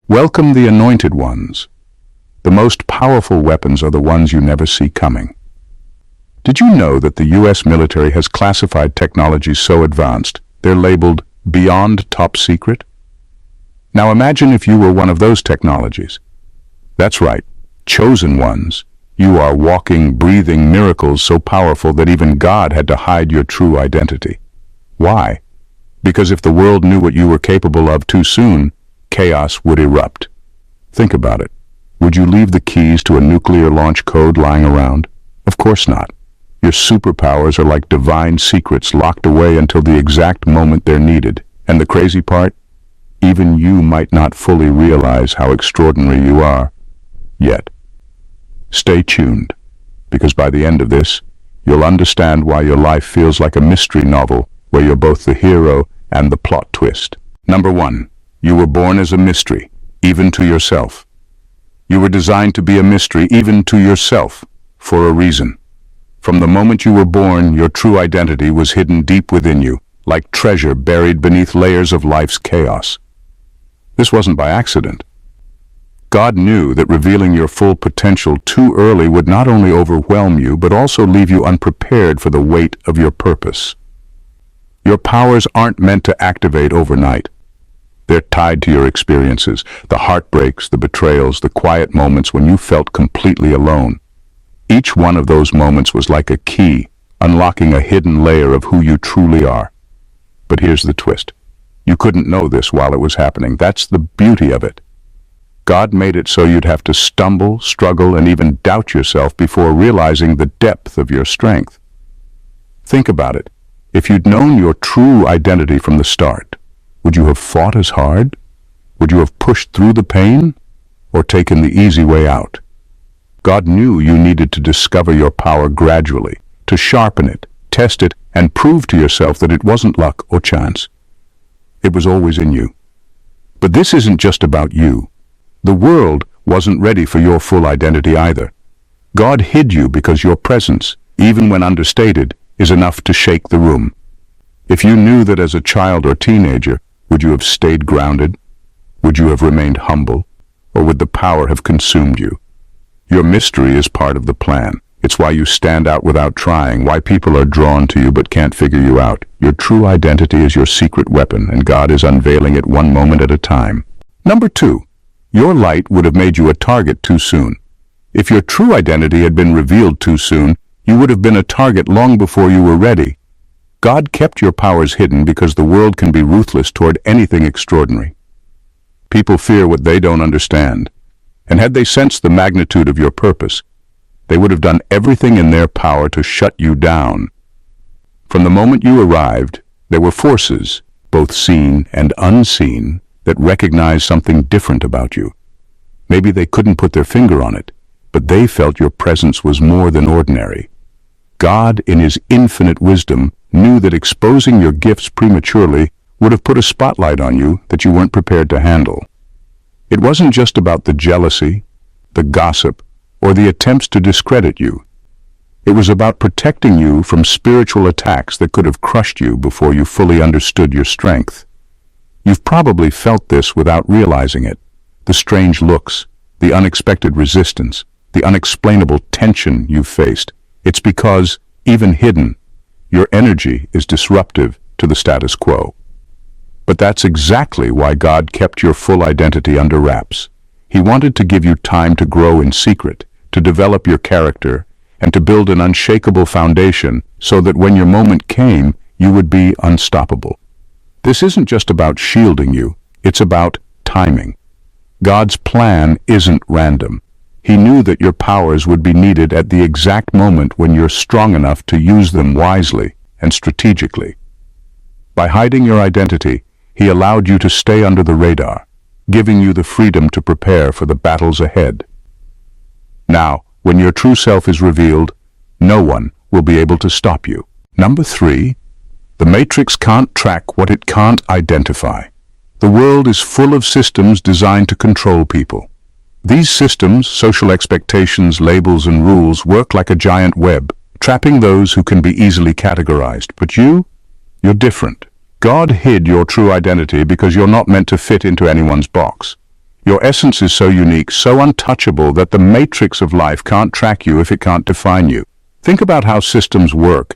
Welcome the anointed ones. The most powerful weapons are the ones you never see coming. Did you know that the US military has classified technologies so advanced they're labeled beyond top secret? Now imagine if you were one of those technologies. That's right, chosen ones. You are walking, breathing miracles so powerful that even God had to hide your true identity. Why? Because if the world knew what you were capable of too soon, chaos would erupt. Think about it. Would you leave the keys to a nuclear launch code lying around? Of course not. Your superpowers are like divine secrets locked away until the exact moment they're needed. And the crazy part? Even you might not fully realize how extraordinary you are. Yet. Stay tuned, because by the end of this, you'll understand why your life feels like a mystery novel where you're both the hero and the plot twist. Number 1. You were born as a mystery, even to yourself. You were designed to be a mystery, even to yourself, for a reason. From the moment you were born, your true identity was hidden deep within you, like treasure buried beneath layers of life's chaos. This wasn't by accident. God knew that revealing your full potential too early would not only overwhelm you, but also leave you unprepared for the weight of your purpose. Your powers aren't meant to activate overnight. They're tied to your experiences, the heartbreaks, the betrayals, the quiet moments when you felt completely alone. Each one of those moments was like a key, unlocking a hidden layer of who you truly are. But here's the twist. You couldn't know this while it was happening. That's the beauty of it. God made it so you'd have to stumble, struggle, and even doubt yourself before realizing the depth of your strength. Think about it. If you'd known your true identity from the start, would you have fought as hard? Would you have pushed through the pain? Or taken the easy way out? God knew you needed to discover your power gradually, to sharpen it, test it, and prove to yourself that it wasn't luck or chance. It was always in you. But this isn't just about you. The world wasn't ready for your full identity either. God hid you because your presence, even when understated, is enough to shake the room. If you knew that as a child or teenager, would you have stayed grounded? Would you have remained humble? Or would the power have consumed you? Your mystery is part of the plan. It's why you stand out without trying, why people are drawn to you but can't figure you out. Your true identity is your secret weapon, and God is unveiling it one moment at a time. Number 2. Your light would have made you a target too soon. If your true identity had been revealed too soon, you would have been a target long before you were ready. God kept your powers hidden because the world can be ruthless toward anything extraordinary. People fear what they don't understand, and had they sensed the magnitude of your purpose, they would have done everything in their power to shut you down. From the moment you arrived, there were forces, both seen and unseen, that recognized something different about you. Maybe they couldn't put their finger on it, but they felt your presence was more than ordinary. God, in His infinite wisdom, knew that exposing your gifts prematurely would have put a spotlight on you that you weren't prepared to handle. It wasn't just about the jealousy, the gossip, or the attempts to discredit you. It was about protecting you from spiritual attacks that could have crushed you before you fully understood your strength. You've probably felt this without realizing it. The strange looks, the unexpected resistance, the unexplainable tension you've faced. It's because, even hidden, your energy is disruptive to the status quo. But that's exactly why God kept your full identity under wraps. He wanted to give you time to grow in secret, to develop your character, and to build an unshakable foundation so that when your moment came, you would be unstoppable. This isn't just about shielding you, it's about timing. God's plan isn't random. He knew that your powers would be needed at the exact moment when you're strong enough to use them wisely and strategically. By hiding your identity, He allowed you to stay under the radar, giving you the freedom to prepare for the battles ahead. Now, when your true self is revealed, no one will be able to stop you. Number 3, the Matrix can't track what it can't identify. The world is full of systems designed to control people. These systems, social expectations, labels, and rules work like a giant web, trapping those who can be easily categorized. But you're different. God hid your true identity because you're not meant to fit into anyone's box. Your essence is so unique, so untouchable that the matrix of life can't track you if it can't define you. Think about how systems work.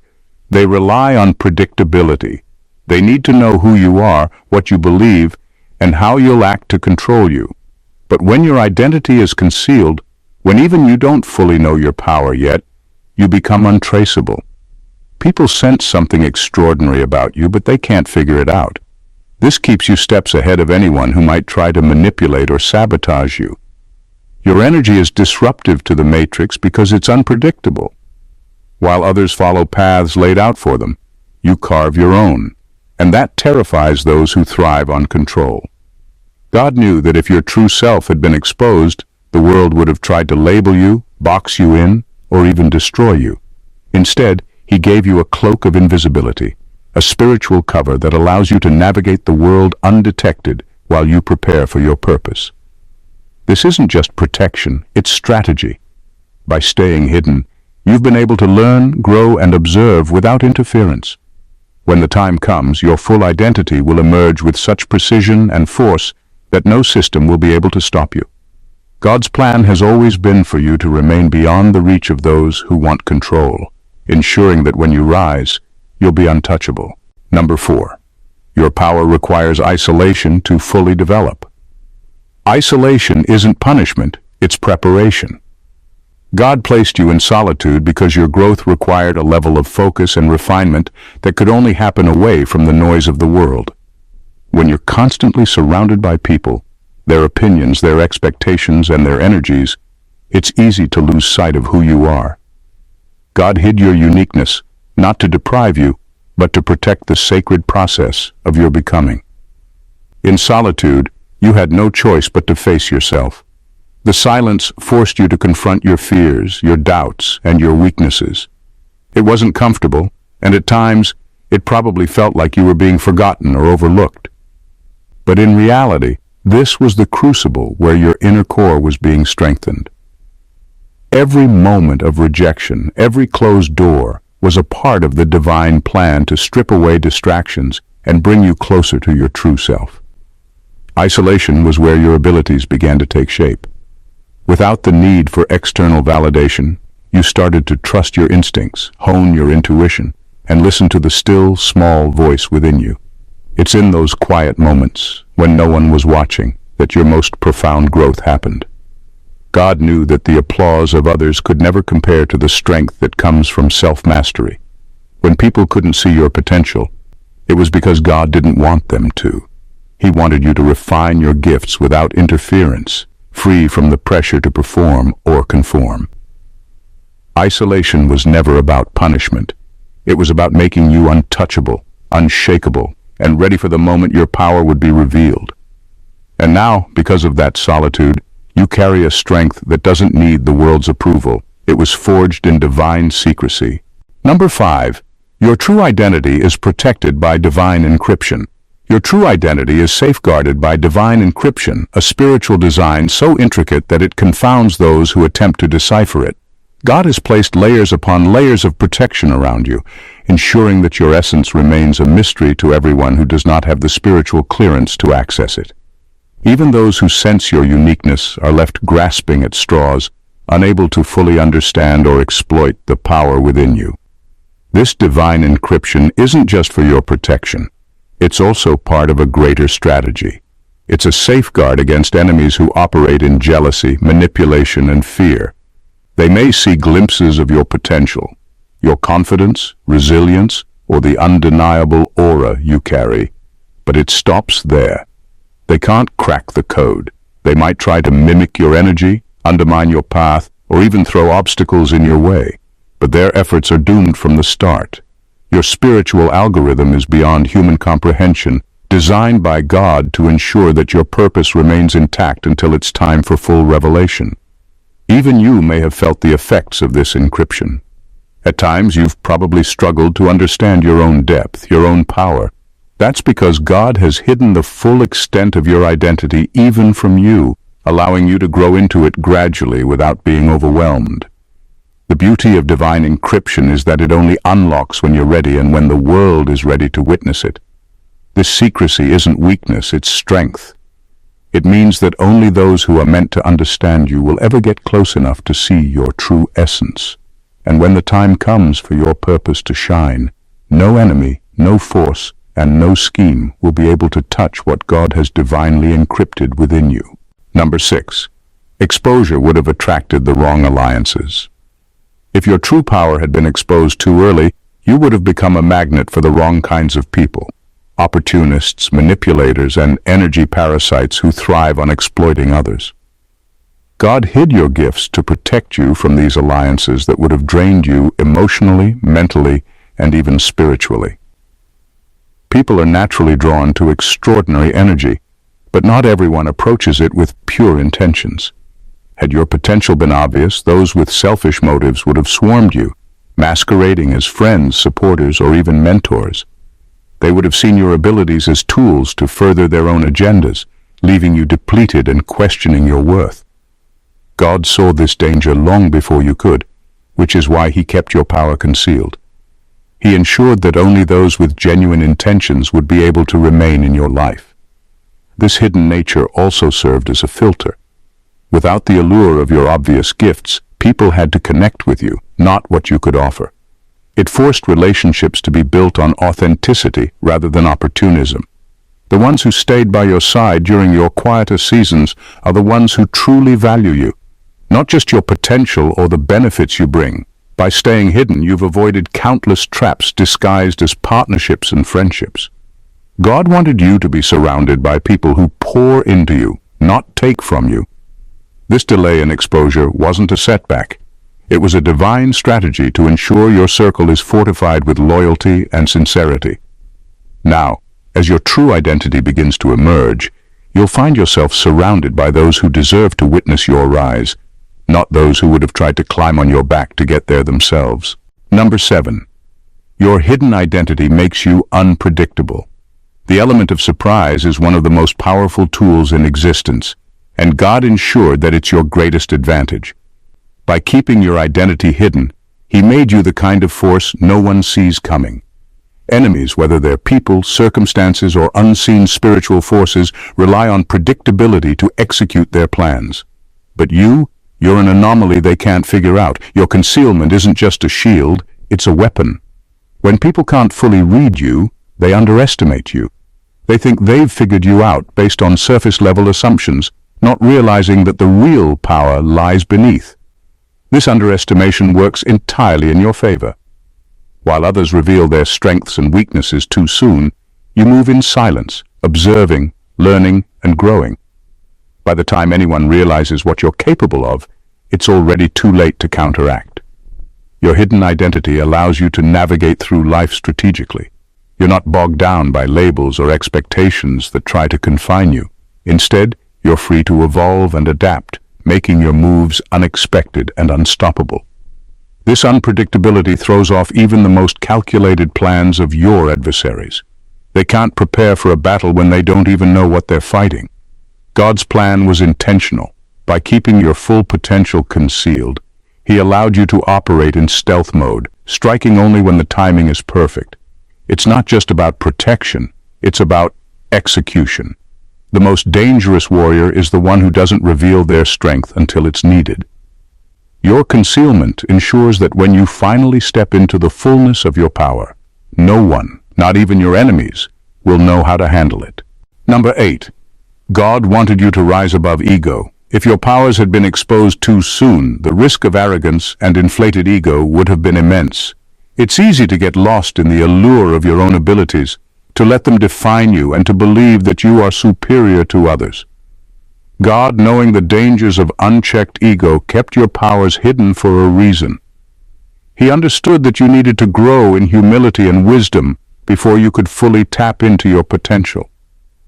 They rely on predictability. They need to know who you are, what you believe, and how you'll act to control you. But when your identity is concealed, when even you don't fully know your power yet, you become untraceable. People sense something extraordinary about you, but they can't figure it out. This keeps you steps ahead of anyone who might try to manipulate or sabotage you. Your energy is disruptive to the matrix because it's unpredictable. While others follow paths laid out for them, you carve your own, and that terrifies those who thrive on control. God knew that if your true self had been exposed, the world would have tried to label you, box you in, or even destroy you. Instead, He gave you a cloak of invisibility, a spiritual cover that allows you to navigate the world undetected while you prepare for your purpose. This isn't just protection, it's strategy. By staying hidden, you've been able to learn, grow, and observe without interference. When the time comes, your full identity will emerge with such precision and force that no system will be able to stop you. God's plan has always been for you to remain beyond the reach of those who want control, ensuring that when you rise, you'll be untouchable. Number 4. Your power requires isolation to fully develop. Isolation isn't punishment, it's preparation. God placed you in solitude because your growth required a level of focus and refinement that could only happen away from the noise of the world. When you're constantly surrounded by people, their opinions, their expectations, and their energies, it's easy to lose sight of who you are. God hid your uniqueness, not to deprive you, but to protect the sacred process of your becoming. In solitude, you had no choice but to face yourself. The silence forced you to confront your fears, your doubts, and your weaknesses. It wasn't comfortable, and at times, it probably felt like you were being forgotten or overlooked. But in reality, this was the crucible where your inner core was being strengthened. Every moment of rejection, every closed door, was a part of the divine plan to strip away distractions and bring you closer to your true self. Isolation was where your abilities began to take shape. Without the need for external validation, you started to trust your instincts, hone your intuition, and listen to the still, small voice within you. It's in those quiet moments, when no one was watching, that your most profound growth happened. God knew that the applause of others could never compare to the strength that comes from self-mastery. When people couldn't see your potential, it was because God didn't want them to. He wanted you to refine your gifts without interference, free from the pressure to perform or conform. Isolation was never about punishment. It was about making you untouchable, unshakable, and ready for the moment your power would be revealed. And now, because of that solitude, you carry a strength that doesn't need the world's approval. It was forged in divine secrecy. Number 5. Your true identity is protected by divine encryption. Your true identity is safeguarded by divine encryption, a spiritual design so intricate that it confounds those who attempt to decipher it. God has placed layers upon layers of protection around you, ensuring that your essence remains a mystery to everyone who does not have the spiritual clearance to access it. Even those who sense your uniqueness are left grasping at straws, unable to fully understand or exploit the power within you. This divine encryption isn't just for your protection. It's also part of a greater strategy. It's a safeguard against enemies who operate in jealousy, manipulation, and fear. They may see glimpses of your potential, your confidence, resilience, or the undeniable aura you carry, but it stops there. They can't crack the code. They might try to mimic your energy, undermine your path, or even throw obstacles in your way, but their efforts are doomed from the start. Your spiritual algorithm is beyond human comprehension, designed by God to ensure that your purpose remains intact until it's time for full revelation. Even you may have felt the effects of this encryption. At times, you've probably struggled to understand your own depth, your own power. That's because God has hidden the full extent of your identity even from you, allowing you to grow into it gradually without being overwhelmed. The beauty of divine encryption is that it only unlocks when you're ready and when the world is ready to witness it. This secrecy isn't weakness, it's strength. It means that only those who are meant to understand you will ever get close enough to see your true essence. And when the time comes for your purpose to shine, no enemy, no force, and no scheme will be able to touch what God has divinely encrypted within you. Number 6. Exposure would have attracted the wrong alliances. If your true power had been exposed too early, you would have become a magnet for the wrong kinds of people. Opportunists, manipulators, and energy parasites who thrive on exploiting others. God hid your gifts to protect you from these alliances that would have drained you emotionally, mentally, and even spiritually. People are naturally drawn to extraordinary energy, but not everyone approaches it with pure intentions. Had your potential been obvious, those with selfish motives would have swarmed you, masquerading as friends, supporters, or even mentors. They would have seen your abilities as tools to further their own agendas, leaving you depleted and questioning your worth. God saw this danger long before you could, which is why he kept your power concealed. He ensured that only those with genuine intentions would be able to remain in your life. This hidden nature also served as a filter. Without the allure of your obvious gifts, people had to connect with you, not what you could offer. It forced relationships to be built on authenticity rather than opportunism. The ones who stayed by your side during your quieter seasons are the ones who truly value you, not just your potential or the benefits you bring. By staying hidden, you've avoided countless traps disguised as partnerships and friendships. God wanted you to be surrounded by people who pour into you, not take from you. This delay in exposure wasn't a setback. It was a divine strategy to ensure your circle is fortified with loyalty and sincerity. Now, as your true identity begins to emerge, you'll find yourself surrounded by those who deserve to witness your rise, not those who would have tried to climb on your back to get there themselves. Number 7. Your hidden identity makes you unpredictable. The element of surprise is one of the most powerful tools in existence, and God ensured that it's your greatest advantage. By keeping your identity hidden, he made you the kind of force no one sees coming. Enemies, whether they're people, circumstances, or unseen spiritual forces, rely on predictability to execute their plans. But you're an anomaly they can't figure out. Your concealment isn't just a shield, it's a weapon. When people can't fully read you, they underestimate you. They think they've figured you out based on surface-level assumptions, not realizing that the real power lies beneath. This underestimation works entirely in your favor. While others reveal their strengths and weaknesses too soon, you move in silence, observing, learning, and growing. By the time anyone realizes what you're capable of, it's already too late to counteract. Your hidden identity allows you to navigate through life strategically. You're not bogged down by labels or expectations that try to confine you. Instead, you're free to evolve and adapt, making your moves unexpected and unstoppable. This unpredictability throws off even the most calculated plans of your adversaries. They can't prepare for a battle when they don't even know what they're fighting. God's plan was intentional. By keeping your full potential concealed, he allowed you to operate in stealth mode, striking only when the timing is perfect. It's not just about protection, it's about execution. The most dangerous warrior is the one who doesn't reveal their strength until it's needed. Your concealment ensures that when you finally step into the fullness of your power, no one, not even your enemies, will know how to handle it. Number 8. God wanted you to rise above ego. If your powers had been exposed too soon, the risk of arrogance and inflated ego would have been immense. It's easy to get lost in the allure of your own abilities, to let them define you and to believe that you are superior to others. God, knowing the dangers of unchecked ego, kept your powers hidden for a reason. He understood that you needed to grow in humility and wisdom before you could fully tap into your potential.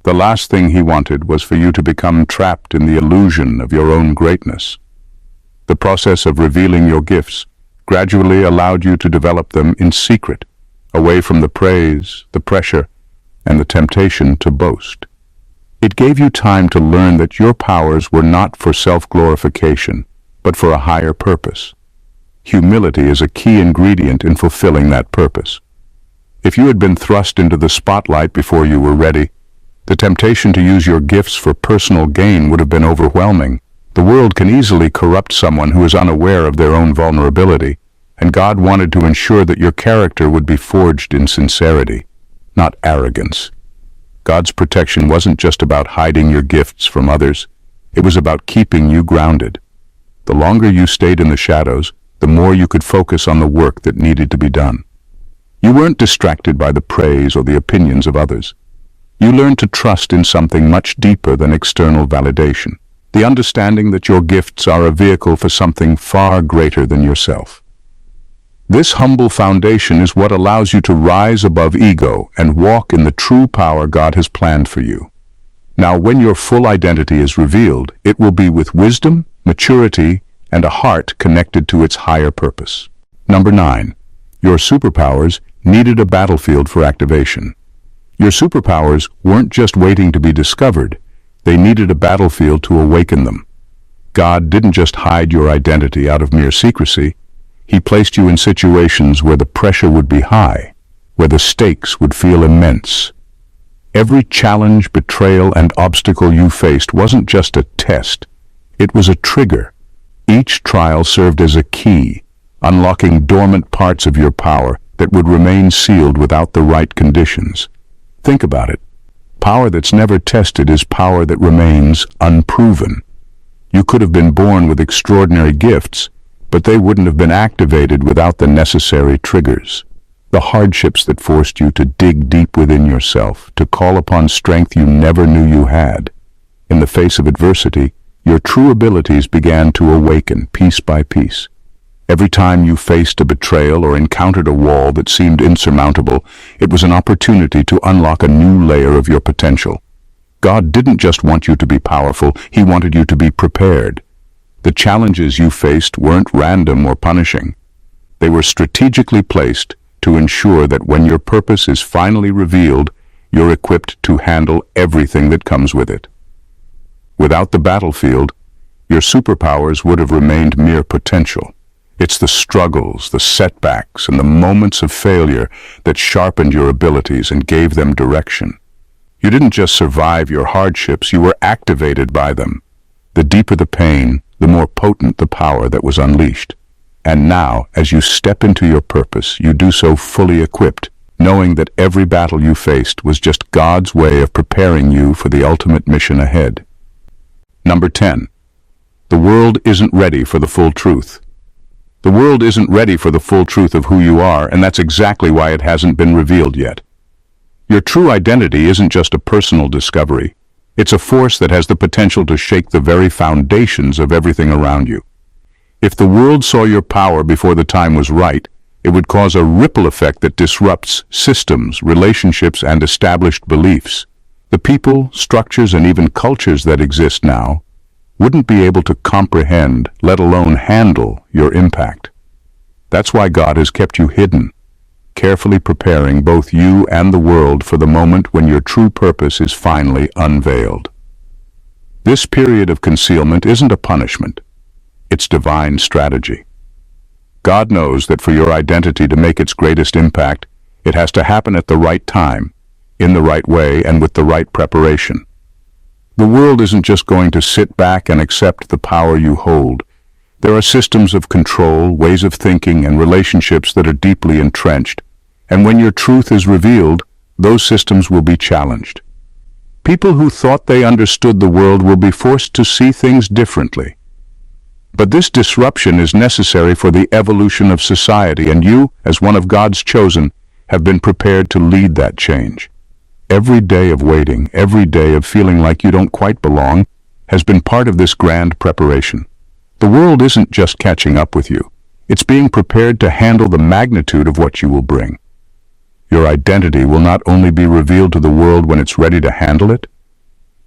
The last thing he wanted was for you to become trapped in the illusion of your own greatness. The process of revealing your gifts gradually allowed you to develop them in secret, away from the praise, the pressure, and the temptation to boast. It gave you time to learn that your powers were not for self-glorification, but for a higher purpose. Humility is a key ingredient in fulfilling that purpose. If you had been thrust into the spotlight before you were ready, The temptation to use your gifts for personal gain would have been overwhelming. The world can easily corrupt someone who is unaware of their own vulnerability, and God wanted to ensure that your character would be forged in sincerity, not arrogance. God's protection wasn't just about hiding your gifts from others. It was about keeping you grounded. The longer you stayed in the shadows, the more you could focus on the work that needed to be done. You weren't distracted by the praise or the opinions of others. You learned to trust in something much deeper than external validation, the understanding that your gifts are a vehicle for something far greater than yourself. This humble foundation is what allows you to rise above ego and walk in the true power God has planned for you. Now, when your full identity is revealed, it will be with wisdom, maturity, and a heart connected to its higher purpose. Number 9. Your superpowers needed a battlefield for activation. Your superpowers weren't just waiting to be discovered, they needed a battlefield to awaken them. God didn't just hide your identity out of mere secrecy. He placed you in situations where the pressure would be high, where the stakes would feel immense. Every challenge, betrayal, and obstacle you faced wasn't just a test, it was a trigger. Each trial served as a key, unlocking dormant parts of your power that would remain sealed without the right conditions. Think about it. Power that's never tested is power that remains unproven. You could have been born with extraordinary gifts, but they wouldn't have been activated without the necessary triggers. The hardships that forced you to dig deep within yourself, to call upon strength you never knew you had. In the face of adversity, your true abilities began to awaken piece by piece. Every time you faced a betrayal or encountered a wall that seemed insurmountable, it was an opportunity to unlock a new layer of your potential. God didn't just want you to be powerful, He wanted you to be prepared. The challenges you faced weren't random or punishing. They were strategically placed to ensure that when your purpose is finally revealed, you're equipped to handle everything that comes with it. Without the battlefield, your superpowers would have remained mere potential. It's the struggles, the setbacks, and the moments of failure that sharpened your abilities and gave them direction. You didn't just survive your hardships, you were activated by them. The deeper the pain, the more potent the power that was unleashed. And now, as you step into your purpose, you do so fully equipped, knowing that every battle you faced was just God's way of preparing you for the ultimate mission ahead. Number 10. The world isn't ready for the full truth. The world isn't ready for the full truth of who you are, and that's exactly why it hasn't been revealed yet. Your true identity isn't just a personal discovery. It's a force that has the potential to shake the very foundations of everything around you. If the world saw your power before the time was right, it would cause a ripple effect that disrupts systems, relationships, and established beliefs. The people, structures, and even cultures that exist now wouldn't be able to comprehend, let alone handle, your impact. That's why God has kept you hidden, carefully preparing both you and the world for the moment when your true purpose is finally unveiled. This period of concealment isn't a punishment. It's divine strategy. God knows that for your identity to make its greatest impact, it has to happen at the right time, in the right way, and with the right preparation. The world isn't just going to sit back and accept the power you hold. There are systems of control, ways of thinking, and relationships that are deeply entrenched, and when your truth is revealed, those systems will be challenged. People who thought they understood the world will be forced to see things differently. But this disruption is necessary for the evolution of society, and you, as one of God's chosen, have been prepared to lead that change. Every day of waiting, every day of feeling like you don't quite belong, has been part of this grand preparation. The world isn't just catching up with you. It's being prepared to handle the magnitude of what you will bring. Your identity will not only be revealed to the world when it's ready to handle it,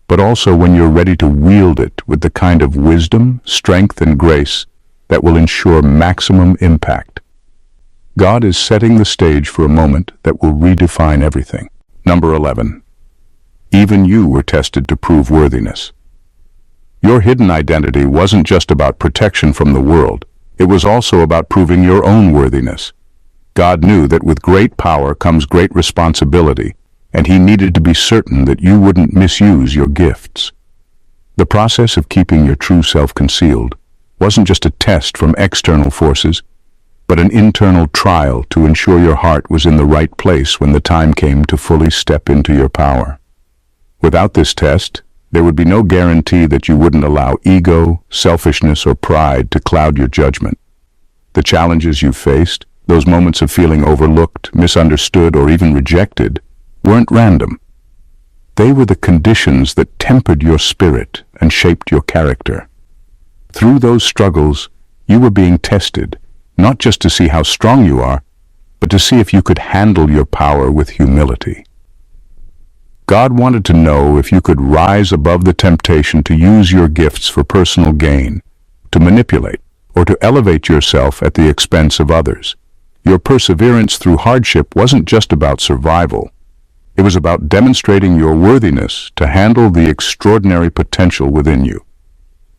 but also when you're ready to wield it with the kind of wisdom, strength, and grace that will ensure maximum impact. God is setting the stage for a moment that will redefine everything. Number 11. Even you were tested to prove worthiness. Your hidden identity wasn't just about protection from the world, it was also about proving your own worthiness. God knew that with great power comes great responsibility, and he needed to be certain that you wouldn't misuse your gifts. The process of keeping your true self concealed wasn't just a test from external forces, but an internal trial to ensure your heart was in the right place when the time came to fully step into your power. Without this test, there would be no guarantee that you wouldn't allow ego, selfishness, or pride to cloud your judgment. The challenges you faced, those moments of feeling overlooked, misunderstood, or even rejected, weren't random. They were the conditions that tempered your spirit and shaped your character. Through those struggles, you were being tested, not just to see how strong you are, but to see if you could handle your power with humility. God wanted to know if you could rise above the temptation to use your gifts for personal gain, to manipulate, or to elevate yourself at the expense of others. Your perseverance through hardship wasn't just about survival. It was about demonstrating your worthiness to handle the extraordinary potential within you.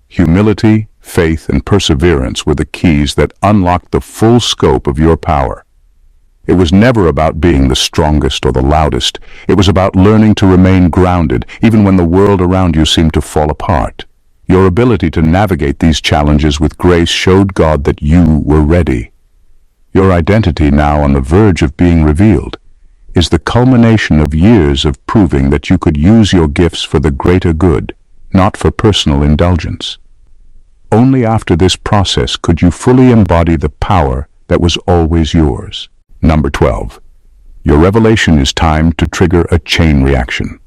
Humility, faith, and perseverance were the keys that unlocked the full scope of your power. It was never about being the strongest or the loudest. It was about learning to remain grounded, even when the world around you seemed to fall apart. Your ability to navigate these challenges with grace showed God that you were ready. Your identity, now on the verge of being revealed, is the culmination of years of proving that you could use your gifts for the greater good, not for personal indulgence. Only after this process could you fully embody the power that was always yours. Number 12. Your revelation is timed to trigger a chain reaction.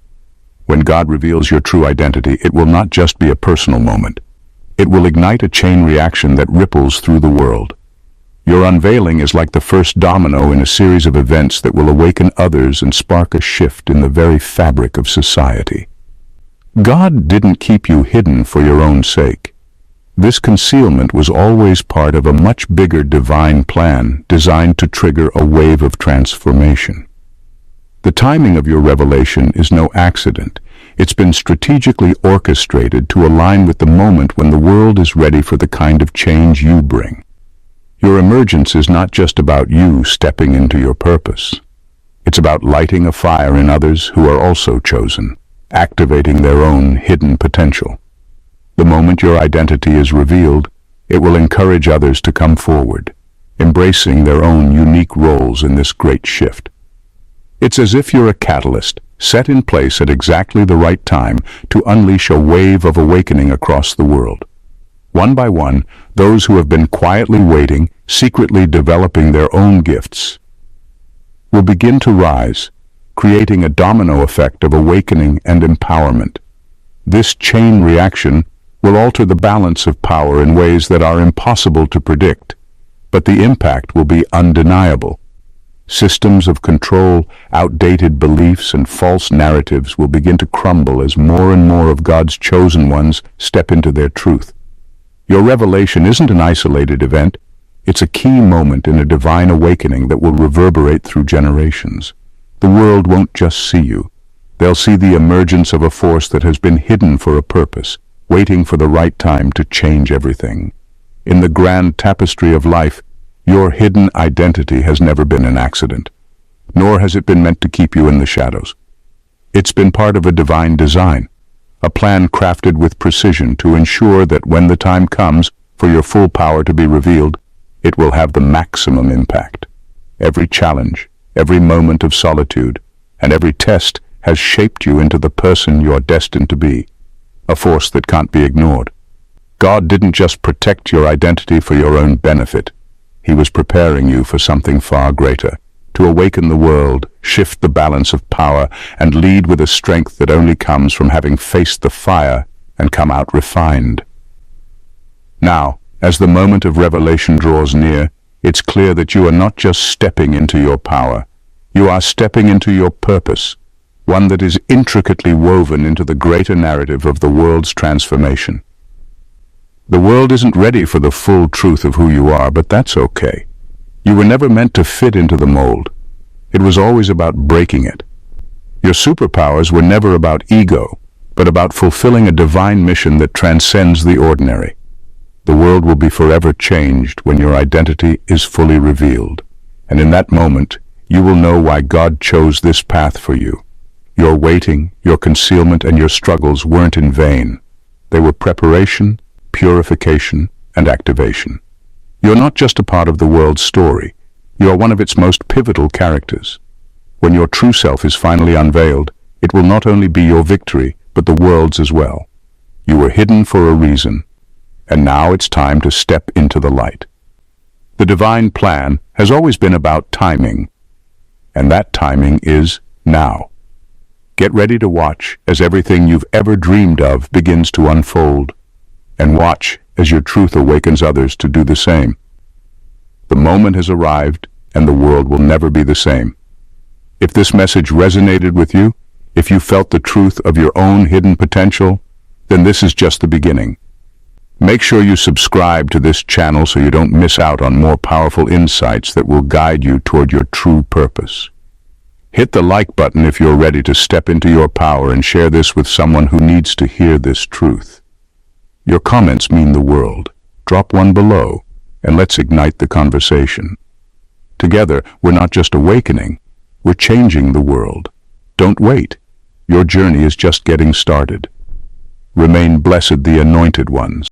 When God reveals your true identity, it will not just be a personal moment. It will ignite a chain reaction that ripples through the world. Your unveiling is like the first domino in a series of events that will awaken others and spark a shift in the very fabric of society. God didn't keep you hidden for your own sake. This concealment was always part of a much bigger divine plan designed to trigger a wave of transformation. The timing of your revelation is no accident. It's been strategically orchestrated to align with the moment when the world is ready for the kind of change you bring. Your emergence is not just about you stepping into your purpose. It's about lighting a fire in others who are also chosen, activating their own hidden potential. The moment your identity is revealed, it will encourage others to come forward, embracing their own unique roles in this great shift. It's as if you're a catalyst, set in place at exactly the right time to unleash a wave of awakening across the world. One by one, those who have been quietly waiting, secretly developing their own gifts, will begin to rise, creating a domino effect of awakening and empowerment. This chain reaction will alter the balance of power in ways that are impossible to predict, but the impact will be undeniable. Systems of control, outdated beliefs, and false narratives will begin to crumble as more and more of God's chosen ones step into their truth. Your revelation isn't an isolated event. It's a key moment in a divine awakening that will reverberate through generations. The world won't just see you. They'll see the emergence of a force that has been hidden for a purpose, waiting for the right time to change everything. In the grand tapestry of life, your hidden identity has never been an accident, nor has it been meant to keep you in the shadows. It's been part of a divine design, a plan crafted with precision to ensure that when the time comes for your full power to be revealed, it will have the maximum impact. Every challenge, every moment of solitude, and every test has shaped you into the person you're destined to be, a force that can't be ignored. God didn't just protect your identity for your own benefit. He was preparing you for something far greater, to awaken the world, shift the balance of power, and lead with a strength that only comes from having faced the fire and come out refined. Now, as the moment of revelation draws near, it's clear that you are not just stepping into your power. You are stepping into your purpose, one that is intricately woven into the greater narrative of the world's transformation. The world isn't ready for the full truth of who you are, but that's okay. You were never meant to fit into the mold. It was always about breaking it. Your superpowers were never about ego, but about fulfilling a divine mission that transcends the ordinary. The world will be forever changed when your identity is fully revealed, and in that moment, you will know why God chose this path for you. Your waiting, your concealment, and your struggles weren't in vain. They were preparation, purification, and activation. You're not just a part of the world's story. You are one of its most pivotal characters. When your true self is finally unveiled, it will not only be your victory, but the world's as well. You were hidden for a reason, and now it's time to step into the light. The divine plan has always been about timing, and that timing is now. Get ready to watch as everything you've ever dreamed of begins to unfold, and watch as your truth awakens others to do the same. The moment has arrived, and the world will never be the same. If this message resonated with you, if you felt the truth of your own hidden potential, then this is just the beginning. Make sure you subscribe to this channel so you don't miss out on more powerful insights that will guide you toward your true purpose. Hit the like button if you're ready to step into your power and share this with someone who needs to hear this truth. Your comments mean the world. Drop one below, and let's ignite the conversation. Together, we're not just awakening, we're changing the world. Don't wait. Your journey is just getting started. Remain blessed, the anointed ones.